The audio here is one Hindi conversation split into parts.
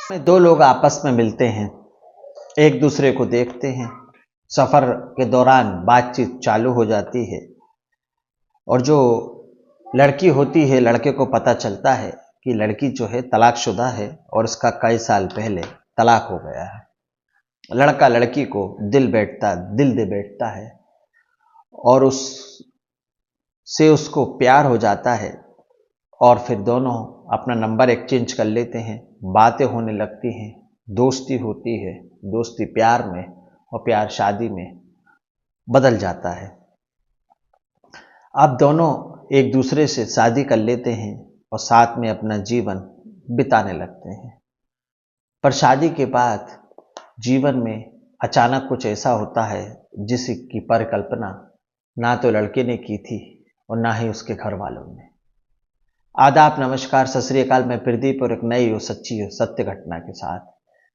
दो लोग आपस में मिलते हैं, एक दूसरे को देखते हैं, सफर के दौरान बातचीत चालू हो जाती है और जो लड़की होती है, लड़के को पता चलता है कि लड़की जो है तलाकशुदा है और उसका कई साल पहले तलाक हो गया है। लड़का लड़की को दिल दे बैठता है और उससे उसको प्यार हो जाता है और फिर दोनों अपना नंबर एक्सचेंज कर लेते हैं, बातें होने लगती हैं, दोस्ती होती है, दोस्ती प्यार में और प्यार शादी में बदल जाता है। अब दोनों एक दूसरे से शादी कर लेते हैं और साथ में अपना जीवन बिताने लगते हैं। पर शादी के बाद जीवन में अचानक कुछ ऐसा होता है जिसकी परिकल्पना ना तो लड़के ने की थी और ना ही उसके घर वालों ने। आदाब, नमस्कार, सत श्री अकाल। मैं प्रदीप और एक नई और सच्ची और सत्य घटना के साथ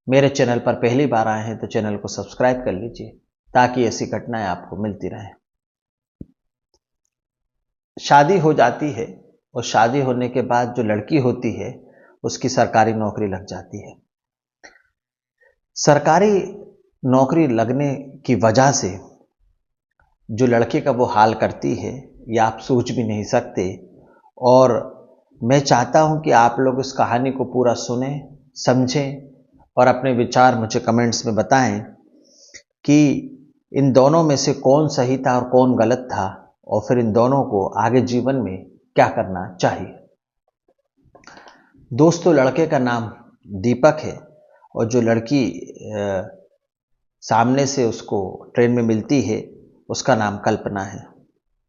मेरे चैनल पर पहली बार आए हैं तो चैनल को सब्सक्राइब कर लीजिए ताकि ऐसी घटनाएं आपको मिलती रहें। शादी हो जाती है और शादी होने के बाद जो लड़की होती है उसकी सरकारी नौकरी लग जाती है। सरकारी नौकरी लगने की वजह से जो लड़के का वो हाल करती है ये आप सोच भी नहीं सकते। और मैं चाहता हूं कि आप लोग इस कहानी को पूरा सुने, समझें और अपने विचार मुझे कमेंट्स में बताएं कि इन दोनों में से कौन सही था और कौन गलत था और फिर इन दोनों को आगे जीवन में क्या करना चाहिए। दोस्तों, लड़के का नाम दीपक है और जो लड़की सामने से उसको ट्रेन में मिलती है उसका नाम कल्पना है।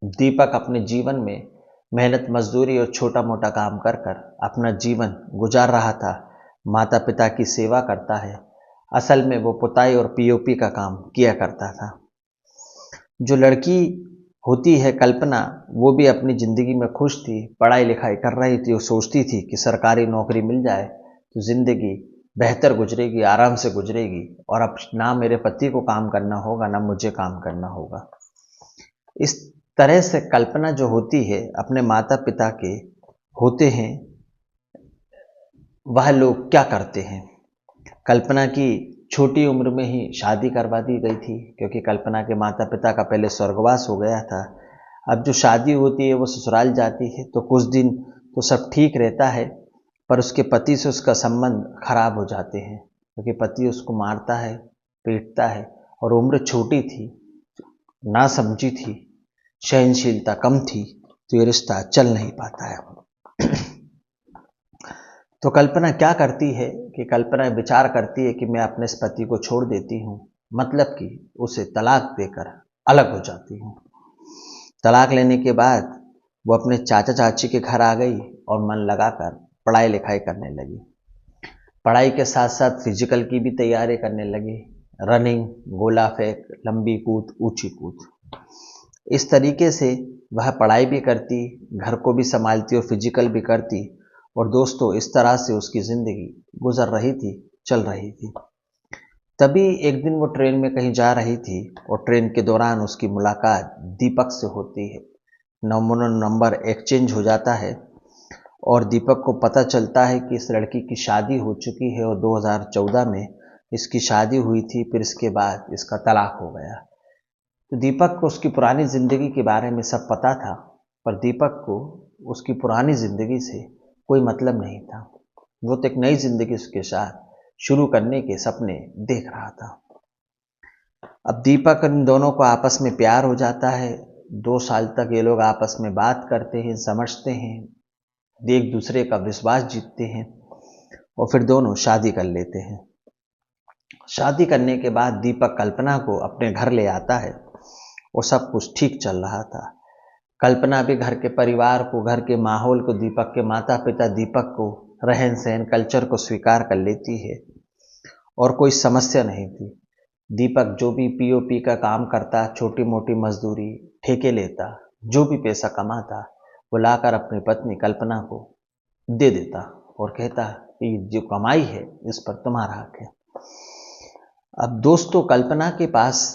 दीपक अपने जीवन में मेहनत मजदूरी और छोटा मोटा काम कर कर अपना जीवन गुजार रहा था। माता पिता की सेवा करता है। असल में वो पुताई और पीओपी का काम किया करता था। जो लड़की होती है कल्पना, वो भी अपनी ज़िंदगी में खुश थी, पढ़ाई लिखाई कर रही थी और सोचती थी कि सरकारी नौकरी मिल जाए तो ज़िंदगी बेहतर गुजरेगी, आराम से गुजरेगी और अब ना मेरे पति को काम करना होगा ना मुझे काम करना होगा। इस तरह से कल्पना जो होती है अपने माता पिता के होते हैं, वह लोग क्या करते हैं। कल्पना की छोटी उम्र में ही शादी करवा दी गई थी क्योंकि कल्पना के माता पिता का पहले स्वर्गवास हो गया था। अब जो शादी होती है वो ससुराल जाती है तो कुछ दिन तो सब ठीक रहता है, पर उसके पति से उसका संबंध खराब हो जाते हैं क्योंकि पति उसको मारता है, पीटता है और उम्र छोटी थी, ना समझी थी, सहनशीलता कम थी, तो ये रिश्ता चल नहीं पाता है। तो कल्पना क्या करती है कि कल्पना विचार करती है कि मैं अपने इस पति को छोड़ देती हूँ, मतलब कि उसे तलाक देकर अलग हो जाती हूँ। तलाक लेने के बाद वो अपने चाचा चाची के घर आ गई और मन लगाकर पढ़ाई लिखाई करने लगी। पढ़ाई के साथ साथ फिजिकल की भी तैयारी करने लगी, रनिंग, गोला फेंक, लंबी कूद, ऊंची कूद। इस तरीके से वह पढ़ाई भी करती, घर को भी संभालती और फिजिकल भी करती। और दोस्तों, इस तरह से उसकी ज़िंदगी गुजर रही थी, चल रही थी। तभी एक दिन वो ट्रेन में कहीं जा रही थी और ट्रेन के दौरान उसकी मुलाकात दीपक से होती है। नंबर एक्सचेंज हो जाता है और दीपक को पता चलता है कि इस लड़की की शादी हो चुकी है और 2014 में इसकी शादी हुई थी, फिर इसके बाद इसका तलाक हो गया। तो दीपक को उसकी पुरानी ज़िंदगी के बारे में सब पता था, पर दीपक को उसकी पुरानी ज़िंदगी से कोई मतलब नहीं था। वो तो एक नई ज़िंदगी उसके साथ शुरू करने के सपने देख रहा था। अब दीपक इन दोनों को आपस में प्यार हो जाता है। 2 साल तक ये लोग आपस में बात करते हैं, समझते हैं, एक दूसरे का विश्वास जीतते हैं और फिर दोनों शादी कर लेते हैं। शादी करने के बाद दीपक कल्पना को अपने घर ले आता है और सब कुछ ठीक चल रहा था। कल्पना भी घर के परिवार को, घर के माहौल को, दीपक के माता पिता, दीपक को रहन सहन, कल्चर को स्वीकार कर लेती है और कोई समस्या नहीं थी। दीपक जो भी पीओपी का काम करता, छोटी मोटी मजदूरी, ठेके लेता, जो भी पैसा कमाता वो लाकर अपनी पत्नी कल्पना को दे देता और कहता कि जो कमाई है इस पर तुम्हारा हक है। अब दोस्तों, कल्पना के पास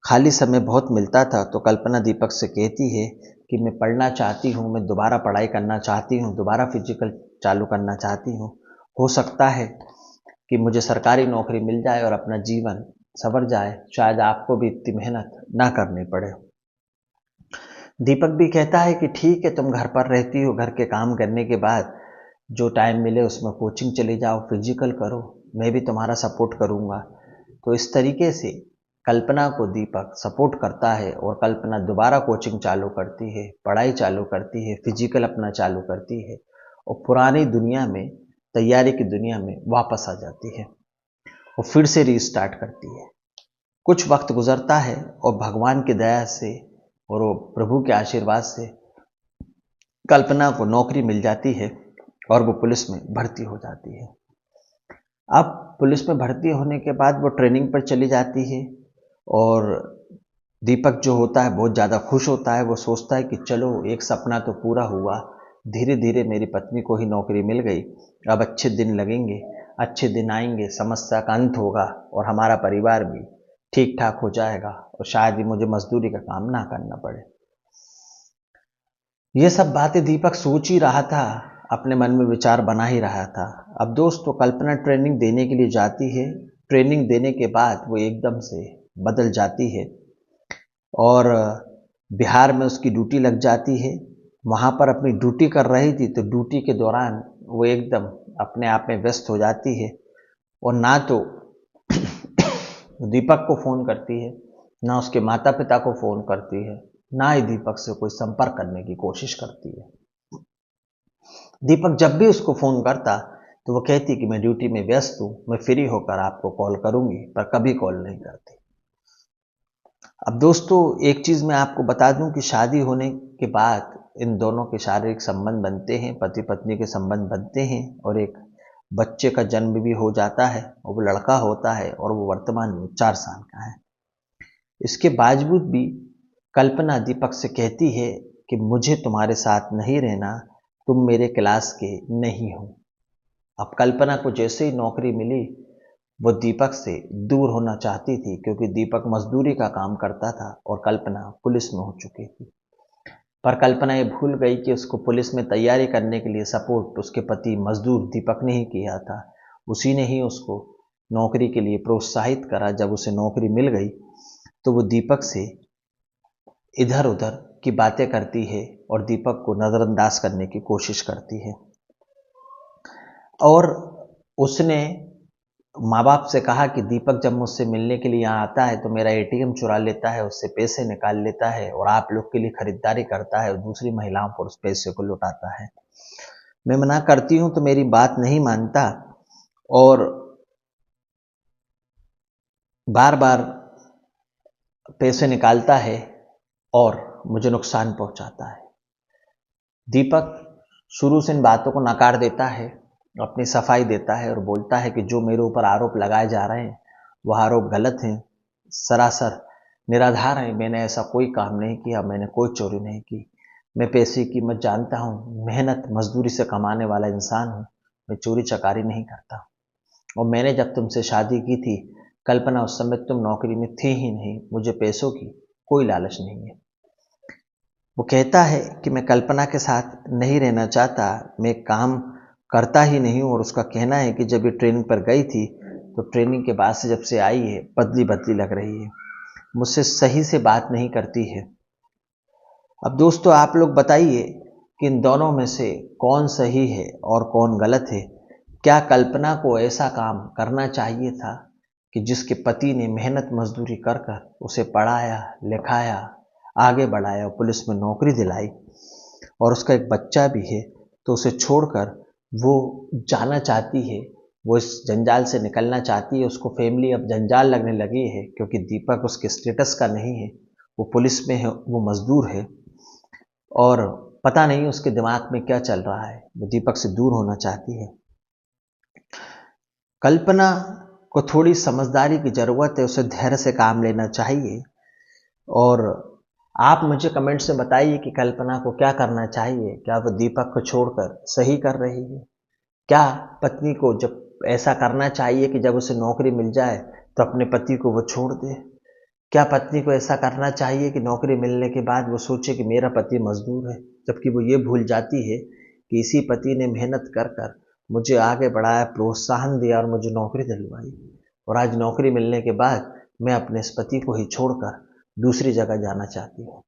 खाली समय बहुत मिलता था तो कल्पना दीपक से कहती है कि मैं पढ़ना चाहती हूँ, मैं दोबारा पढ़ाई करना चाहती हूँ, दोबारा फिजिकल चालू करना चाहती हूँ। हो सकता है कि मुझे सरकारी नौकरी मिल जाए और अपना जीवन संवर जाए, शायद आपको भी इतनी मेहनत ना करनी पड़े। दीपक भी कहता है कि ठीक है, तुम घर पर रहती हो, घर के काम करने के बाद जो टाइम मिले उसमें कोचिंग चले जाओ, फिजिकल करो, मैं भी तुम्हारा सपोर्ट करूँगा। तो इस तरीके से कल्पना को दीपक सपोर्ट करता है और कल्पना दोबारा कोचिंग चालू करती है, पढ़ाई चालू करती है, फिजिकल अपना चालू करती है और पुरानी दुनिया में, तैयारी की दुनिया में वापस आ जाती है और फिर से रीस्टार्ट करती है। कुछ वक्त गुजरता है और भगवान की दया से और वो प्रभु के आशीर्वाद से कल्पना को नौकरी मिल जाती है और वो पुलिस में भर्ती हो जाती है। अब पुलिस में भर्ती होने के बाद वो ट्रेनिंग पर चली जाती है और दीपक जो होता है बहुत ज़्यादा खुश होता है। वो सोचता है कि चलो, एक सपना तो पूरा हुआ, धीरे धीरे मेरी पत्नी को ही नौकरी मिल गई, अब अच्छे दिन लगेंगे, अच्छे दिन आएंगे, समस्या का अंत होगा और हमारा परिवार भी ठीक ठाक हो जाएगा और शायद ही मुझे मजदूरी का काम ना करना पड़े। ये सब बातें दीपक सोच ही रहा था, अपने मन में विचार बना ही रहा था। अब दोस्तों, कल्पना ट्रेनिंग देने के लिए जाती है। ट्रेनिंग देने के बाद वो एकदम से बदल जाती है और बिहार में उसकी ड्यूटी लग जाती है। वहाँ पर अपनी ड्यूटी कर रही थी तो ड्यूटी के दौरान वो एकदम अपने आप में व्यस्त हो जाती है और ना तो दीपक को फ़ोन करती है, ना उसके माता पिता को फ़ोन करती है, ना ही दीपक से कोई संपर्क करने की कोशिश करती है। दीपक जब भी उसको फ़ोन करता तो वो कहती कि मैं ड्यूटी में व्यस्त हूँ, मैं फ्री होकर आपको कॉल करूँगी, पर कभी कॉल नहीं करती। अब दोस्तों, एक चीज़ मैं आपको बता दूं कि शादी होने के बाद इन दोनों के शारीरिक संबंध बनते हैं, पति पत्नी के संबंध बनते हैं और एक बच्चे का जन्म भी हो जाता है और वो लड़का होता है और वो वर्तमान में 4 साल का है। इसके बावजूद भी कल्पना दीपक से कहती है कि मुझे तुम्हारे साथ नहीं रहना, तुम मेरे क्लास के नहीं हो। अब कल्पना को जैसे ही नौकरी मिली वो दीपक से दूर होना चाहती थी, क्योंकि दीपक मजदूरी का काम करता था और कल्पना पुलिस में हो चुकी थी। पर कल्पना ये भूल गई कि उसको पुलिस में तैयारी करने के लिए सपोर्ट उसके पति मजदूर दीपक ने ही किया था। उसी ने ही उसको नौकरी के लिए प्रोत्साहित करा। जब उसे नौकरी मिल गई तो वो दीपक से इधर उधर की बातें करती है और दीपक को नज़रअंदाज करने की कोशिश करती है और उसने माँ बाप से कहा कि दीपक जब मुझसे मिलने के लिए यहाँ आता है तो मेरा एटीएम चुरा लेता है, उससे पैसे निकाल लेता है और आप लोग के लिए खरीदारी करता है और दूसरी महिलाओं पर उस पैसे को लुटाता है। मैं मना करती हूँ तो मेरी बात नहीं मानता और बार बार पैसे निकालता है और मुझे नुकसान पहुँचाता है। दीपक शुरू से इन बातों को नकार देता है, अपनी सफाई देता है और बोलता है कि जो मेरे ऊपर आरोप लगाए जा रहे हैं वह आरोप गलत हैं, सरासर निराधार हैं। मैंने ऐसा कोई काम नहीं किया, मैंने कोई चोरी नहीं की, मैं पैसे की कीमत जानता हूँ, मेहनत मजदूरी से कमाने वाला इंसान हूँ, मैं चोरी चकारी नहीं करता। और मैंने जब तुमसे शादी की थी कल्पना, उस समय तुम नौकरी में थी ही नहीं, मुझे पैसों की कोई लालच नहीं है। वो कहता है कि मैं कल्पना के साथ नहीं रहना चाहता, मैं काम करता ही नहीं हूँ और उसका कहना है कि जब ये ट्रेनिंग पर गई थी तो ट्रेनिंग के बाद से जब से आई है बदली बदली लग रही है, मुझसे सही से बात नहीं करती है। अब दोस्तों, आप लोग बताइए कि इन दोनों में से कौन सही है और कौन गलत है। क्या कल्पना को ऐसा काम करना चाहिए था कि जिसके पति ने मेहनत मजदूरी कर कर उसे पढ़ाया लिखाया, आगे बढ़ाया, पुलिस में नौकरी दिलाई और उसका एक बच्चा भी है, तो उसे छोड़कर वो जाना चाहती है, वो इस जंजाल से निकलना चाहती है। उसको फैमिली अब जंजाल लगने लगी है क्योंकि दीपक उसके स्टेटस का नहीं है, वो पुलिस में है, वो मजदूर है और पता नहीं उसके दिमाग में क्या चल रहा है, वो दीपक से दूर होना चाहती है। कल्पना को थोड़ी समझदारी की ज़रूरत है, उसे धैर्य से काम लेना चाहिए और आप मुझे कमेंट से बताइए कि कल्पना को क्या करना चाहिए। क्या वो दीपक को छोड़कर सही कर रही है? क्या पत्नी को जब ऐसा करना चाहिए कि जब उसे नौकरी मिल जाए तो अपने पति को वो छोड़ दे? क्या पत्नी को ऐसा करना चाहिए कि नौकरी मिलने के बाद वो सोचे कि मेरा पति मजदूर है, जबकि वो ये भूल जाती है कि इसी पति ने मेहनत कर कर मुझे आगे बढ़ाया, प्रोत्साहन दिया और मुझे नौकरी दिलवाई। और आज नौकरी मिलने के बाद मैं अपने इस पति को ही छोड़कर दूसरी जगह जाना चाहती हूँ।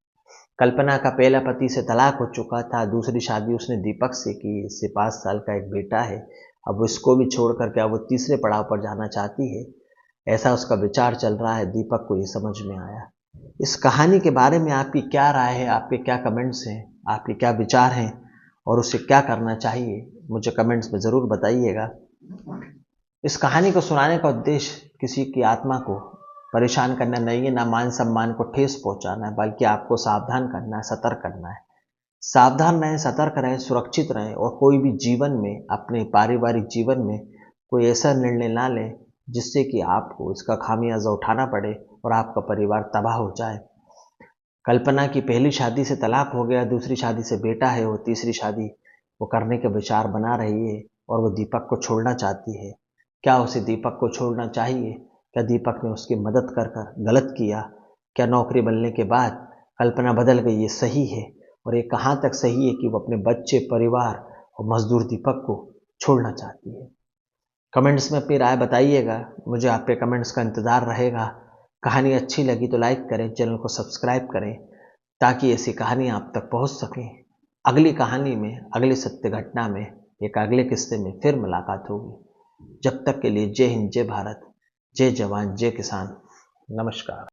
कल्पना का पहला पति से तलाक हो चुका था, दूसरी शादी उसने दीपक से की, इससे 5 साल का एक बेटा है। अब उसको भी छोड़ कर क्या वो तीसरे पड़ाव पर जाना चाहती है, ऐसा उसका विचार चल रहा है। दीपक को ये समझ में आया। इस कहानी के बारे में आपकी क्या राय है, आपके क्या कमेंट्स हैं, आपके क्या विचार हैं और उसे क्या करना चाहिए, मुझे कमेंट्स में ज़रूर बताइएगा। इस कहानी को सुनाने का उद्देश्य किसी की आत्मा को परेशान करना नहीं है, ना मान सम्मान को ठेस पहुंचाना है, बल्कि आपको सावधान करना है, सतर्क करना है। सावधान रहें, सतर्क रहें, सुरक्षित रहें और कोई भी जीवन में, अपने पारिवारिक जीवन में कोई ऐसा निर्णय ना लें जिससे कि आपको इसका खामियाजा उठाना पड़े और आपका परिवार तबाह हो जाए। कल्पना की पहली शादी से तलाक हो गया, दूसरी शादी से बेटा है, वो तीसरी शादी वो करने के विचार बना रही है और वो दीपक को छोड़ना चाहती है। क्या उसे दीपक को छोड़ना चाहिए? क्या दीपक ने उसकी मदद कर कर गलत किया? क्या नौकरी मिलने के बाद कल्पना बदल गई, ये सही है? और ये कहाँ तक सही है कि वो अपने बच्चे, परिवार और मजदूर दीपक को छोड़ना चाहती है? कमेंट्स में अपनी राय बताइएगा, मुझे आपके कमेंट्स का इंतज़ार रहेगा। कहानी अच्छी लगी तो लाइक करें, चैनल को सब्सक्राइब करें ताकि ऐसी कहानी आप तक पहुंच सकें। अगली कहानी में, अगली सत्य घटना में, एक अगले किस्से में फिर मुलाकात होगी। जब तक के लिए जय हिंद, जय भारत, जय जवान, जय किसान। नमस्कार।